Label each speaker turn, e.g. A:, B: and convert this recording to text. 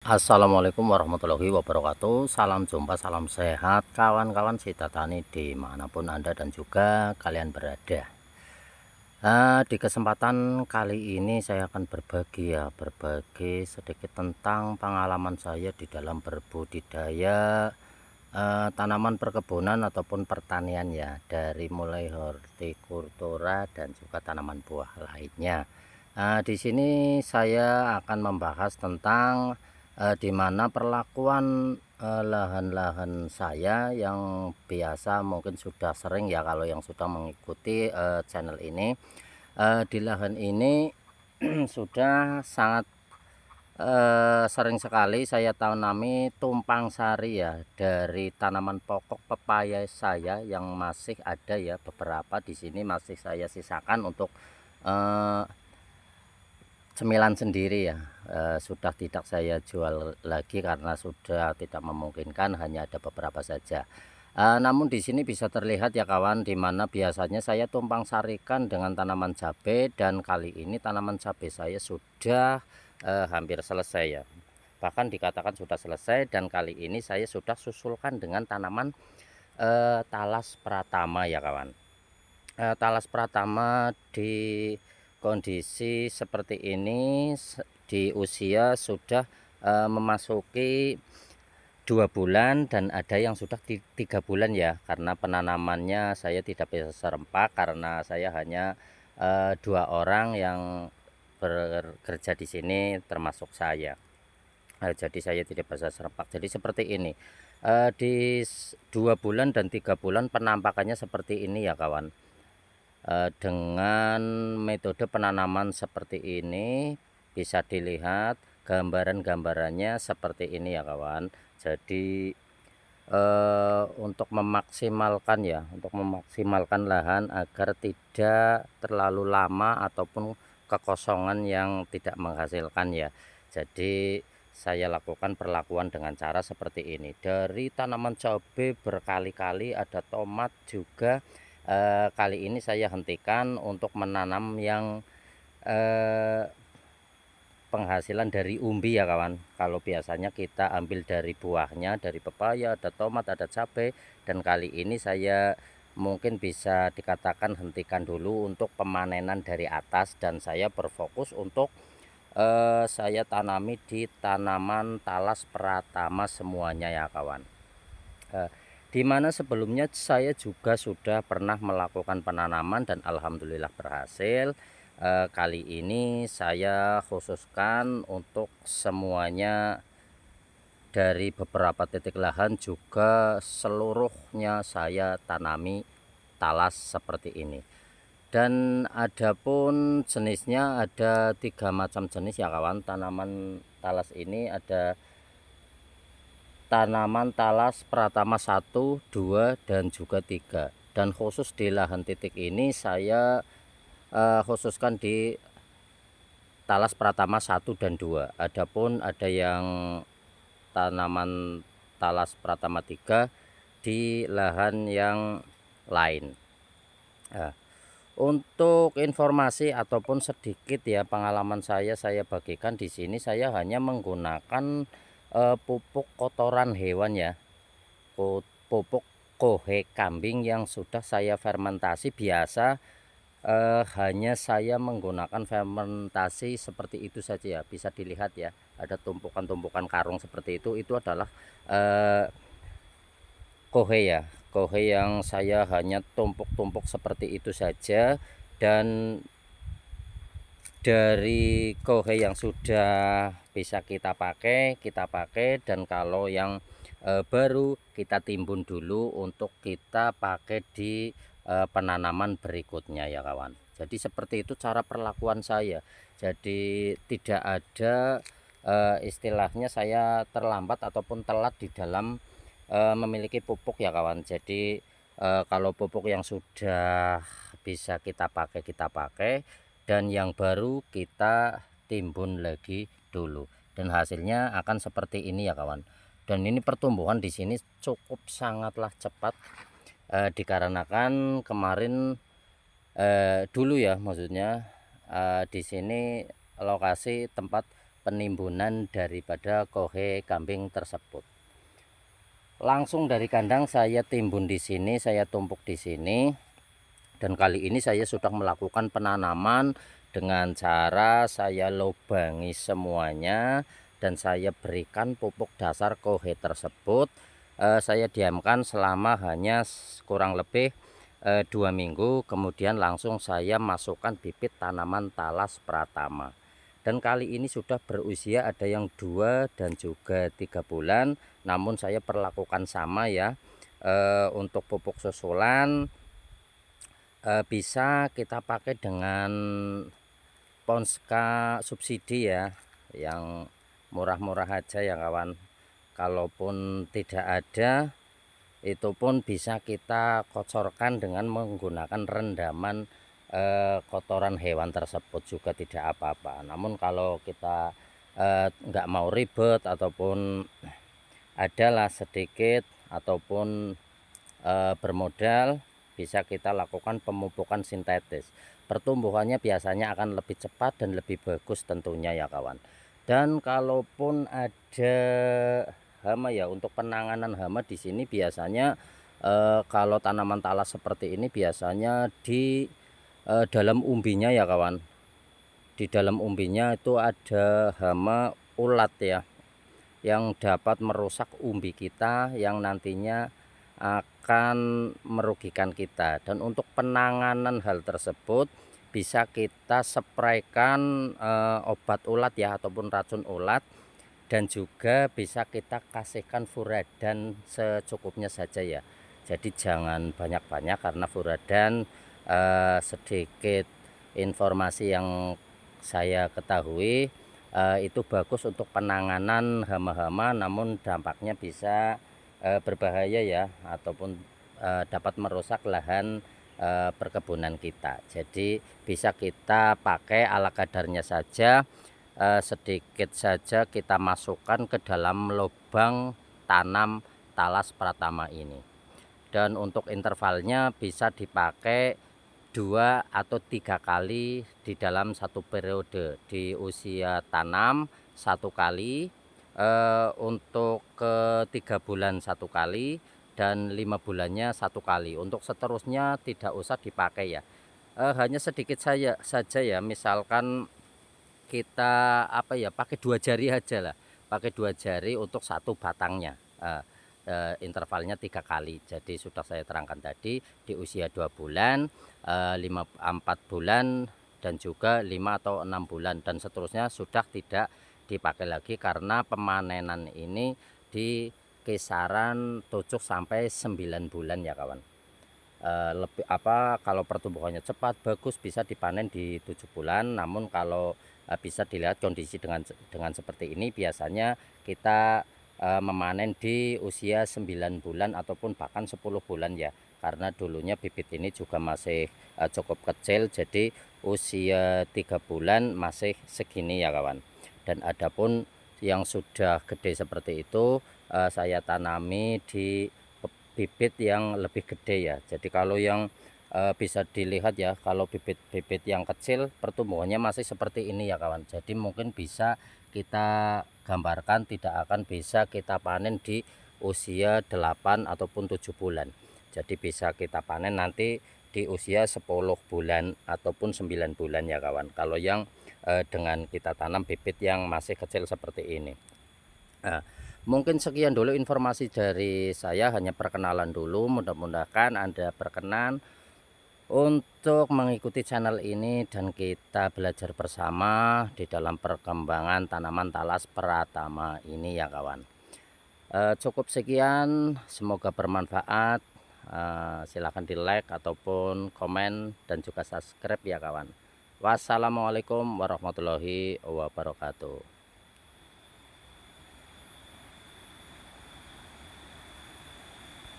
A: Assalamualaikum warahmatullahi wabarakatuh. Salam jumpa, salam sehat kawan-kawan Sita Tani dimanapun Anda dan juga kalian berada. Di kesempatan kali ini saya akan berbagi sedikit tentang pengalaman saya di dalam berbudidaya tanaman perkebunan ataupun pertanian ya, dari mulai hortikultura dan juga tanaman buah lainnya. Di sini saya akan membahas tentang di mana perlakuan lahan-lahan saya yang biasa mungkin sudah sering ya, kalau yang sudah mengikuti channel ini. Di lahan ini sudah sangat sering sekali saya tanami tumpang sari ya, dari tanaman pokok pepaya saya yang masih ada ya, beberapa di sini masih saya sisakan untuk eh, cemilan sendiri ya. Sudah tidak saya jual lagi karena sudah tidak memungkinkan, hanya ada beberapa saja. Namun di sini bisa terlihat ya kawan, di mana biasanya saya tumpang sarikan dengan tanaman cabai, dan kali ini tanaman cabai saya sudah hampir selesai ya. Bahkan dikatakan sudah selesai, dan kali ini saya sudah susulkan dengan tanaman talas pratama ya kawan. Talas pratama di kondisi seperti ini di usia sudah memasuki 2 bulan, dan ada yang sudah 3 bulan ya, karena penanamannya saya tidak bisa serempak karena saya hanya 2 orang yang bekerja di sini termasuk saya. Jadi saya tidak bisa serempak. Jadi seperti ini. Di 2 bulan dan 3 bulan penampakannya seperti ini ya kawan. Dengan metode penanaman seperti ini bisa dilihat gambaran-gambarannya seperti ini ya kawan. Jadi untuk memaksimalkan lahan agar tidak terlalu lama ataupun kekosongan yang tidak menghasilkan ya. Jadi saya lakukan perlakuan dengan cara seperti ini. Dari tanaman cabai berkali-kali, ada tomat juga. Kali ini saya hentikan untuk menanam yang penghasilan dari umbi ya kawan. Kalau biasanya kita ambil dari buahnya, dari pepaya, ada tomat, ada cabai, dan kali ini saya mungkin bisa dikatakan hentikan dulu untuk pemanenan dari atas, dan saya berfokus untuk saya tanami di tanaman talas pratama semuanya ya kawan. Di mana sebelumnya saya juga sudah pernah melakukan penanaman dan alhamdulillah berhasil. Kali ini saya khususkan untuk semuanya, dari beberapa titik lahan juga seluruhnya saya tanami talas seperti ini. Dan adapun jenisnya ada 3 macam jenis ya kawan. Tanaman talas ini ada tanaman talas pratama 1, 2, dan juga 3. Dan khusus di lahan titik ini saya khususkan di talas pratama 1 dan 2. Adapun ada yang tanaman talas pratama 3 di lahan yang lain. Untuk informasi ataupun sedikit ya pengalaman saya bagikan di sini. Saya hanya menggunakan pupuk kotoran hewan ya, pupuk kohe kambing yang sudah saya fermentasi biasa. Hanya saya menggunakan fermentasi seperti itu saja ya. Bisa dilihat ya, ada tumpukan-tumpukan karung seperti itu adalah kohe ya, kohe yang saya hanya tumpuk-tumpuk seperti itu saja. Dan dari kohe yang sudah bisa kita pakai, dan kalau yang baru kita timbun dulu untuk kita pakai di penanaman berikutnya ya kawan. Jadi seperti itu cara perlakuan saya. Jadi tidak ada istilahnya saya terlambat ataupun telat di dalam memiliki pupuk ya kawan. Jadi kalau pupuk yang sudah bisa kita pakai, dan yang baru kita timbun lagi dulu, dan hasilnya akan seperti ini ya kawan. Dan ini pertumbuhan di sini cukup sangatlah cepat, dikarenakan kemarin dulu ya, maksudnya di sini lokasi tempat penimbunan daripada kohe kambing tersebut. Langsung dari kandang saya timbun di sini, saya tumpuk di sini. Dan kali ini saya sudah melakukan penanaman dengan cara saya lubangi semuanya dan saya berikan pupuk dasar kohe tersebut. Saya diamkan selama hanya kurang lebih 2 minggu, kemudian langsung saya masukkan bibit tanaman talas pratama. Dan kali ini sudah berusia ada yang 2 dan juga 3 bulan, namun saya perlakukan sama ya. Untuk pupuk susulan bisa kita pakai dengan Ponska subsidi ya, yang murah-murah aja ya kawan. Kalaupun tidak ada, itu pun bisa kita kocorkan dengan menggunakan rendaman kotoran hewan tersebut juga tidak apa-apa. Namun kalau kita nggak mau ribet ataupun adalah sedikit ataupun bermodal, bisa kita lakukan pemupukan sintetis. Pertumbuhannya biasanya akan lebih cepat dan lebih bagus tentunya ya kawan. Dan kalaupun ada hama ya, untuk penanganan hama di sini biasanya kalau tanaman talas seperti ini biasanya di dalam umbinya ya kawan. Di dalam umbinya itu ada hama ulat ya, yang dapat merusak umbi kita, yang nantinya akan merugikan kita. Dan untuk penanganan hal tersebut bisa kita spraykan obat ulat ya, ataupun racun ulat, dan juga bisa kita kasihkan furadan secukupnya saja ya. Jadi jangan banyak-banyak, karena furadan sedikit informasi yang saya ketahui itu bagus untuk penanganan hama-hama, namun dampaknya bisa berbahaya ya, ataupun dapat merusak lahan perkebunan kita. Jadi bisa kita pakai ala kadarnya saja, sedikit saja kita masukkan ke dalam lubang tanam talas pratama ini. Dan untuk intervalnya bisa dipakai 2 atau 3 kali di dalam satu periode. Di usia tanam 1 kali, untuk ke 3 bulan 1 kali, dan 5 bulannya 1 kali. Untuk seterusnya tidak usah dipakai ya. Hanya sedikit saja ya, misalkan kita apa ya, pakai 2 jari aja lah, pakai 2 jari untuk satu batangnya. Intervalnya 3 kali. Jadi sudah saya terangkan tadi, di usia 2 bulan, 4 bulan, dan juga 5 atau 6 bulan, dan seterusnya sudah tidak dipakai lagi, karena pemanenan ini di kisaran 7 sampai 9 bulan ya kawan. Lebih kalau pertumbuhannya cepat bagus bisa dipanen di 7 bulan, namun kalau bisa dilihat kondisi dengan seperti ini, biasanya kita memanen di usia 9 bulan ataupun bahkan 10 bulan ya, karena dulunya bibit ini juga masih cukup kecil, jadi usia 3 bulan masih segini ya kawan. Dan adapun yang sudah gede seperti itu saya tanami di bibit yang lebih gede ya. Jadi kalau yang bisa dilihat ya, kalau bibit-bibit yang kecil pertumbuhannya masih seperti ini ya kawan. Jadi mungkin bisa kita gambarkan tidak akan bisa kita panen di usia 8 ataupun 7 bulan. Jadi bisa kita panen nanti di usia 10 bulan ataupun 9 bulan ya kawan, kalau yang dengan kita tanam bibit yang masih kecil seperti ini. Mungkin sekian dulu informasi dari saya, hanya perkenalan dulu. Mudah-mudahan Anda berkenan untuk mengikuti channel ini dan kita belajar bersama di dalam perkembangan tanaman talas pratama ini ya kawan. Cukup sekian, semoga bermanfaat. Silahkan di like ataupun komen dan juga subscribe ya kawan. Wassalamualaikum warahmatullahi wabarakatuh.